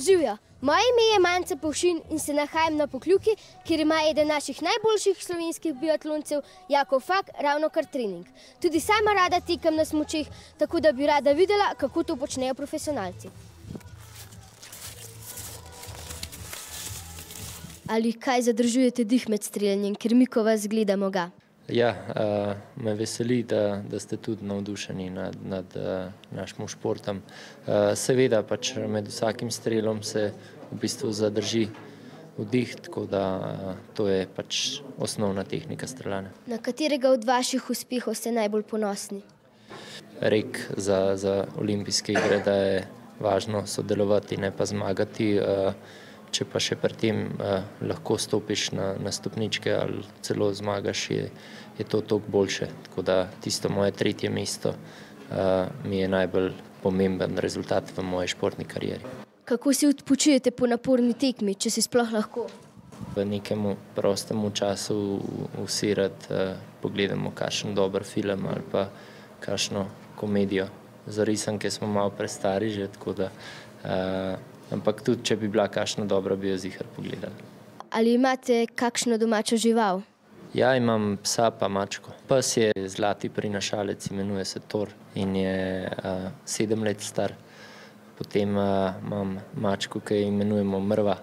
Živjo, moje ime je Manca Pavšin in se nahajam na Pokljuki, kjer ima eden naših najboljših slovenskih biatloncev, Jakov Fak, ravnokar trening. Tudi sama rada tekam na smučeh, tako da bi rada videla, kako to počnejo profesionalci. Ali kaj zadržujete dih med streljanjem, ker mi, ko vas gledamo ga? Ja, me veseli, da ste tudi navdušeni nad našim športom. Seveda pač med vsakim strelom se v bistvu zadrži vdih, tako da to je pač osnovna tehnika streljanja. Na katerega od vaših uspehov ste najbolj ponosni? Rek za olimpijske igre, da je važno sodelovati, ne pa zmagati. Če pa še pri tem lahko stopiš na stopničke ali celo zmagaš, je to toliko boljše. Tako da tisto moje 3. mesto mi je najbolj pomemben rezultat v moji športni karieri. Kako si odpočijete po naporni tekmi, če si sploh lahko? V nekem prostem času vsi rad pogledamo kakšen dober film ali pa kakšno komedijo. Za risanke smo malo prestari že, tako da ampak tudi, če bi bila kakšna dobra, bi jo ziher pogledali. Ali imate kakšno domačo žival? Ja, imam psa pa mačko. Pes je zlati prinašalec, imenuje se Thor in je 7 let star. Potem imam mačko, ki jo imenujemo Mrva,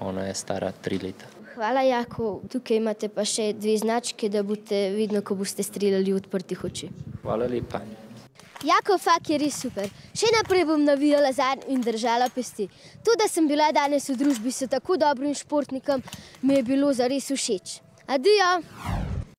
ona je stara 3 leta. Hvala, Jakov. Tukaj imate pa še 2 značke, da boste vidno, ko boste streljali odprtih oči. Hvala lepa. Jakov Fak je res super. Še naprej bom navijala zanj in držala pesti. To, da sem bila danes v družbi s tako dobrim športnikom, mi je bilo zares všeč. Adijo!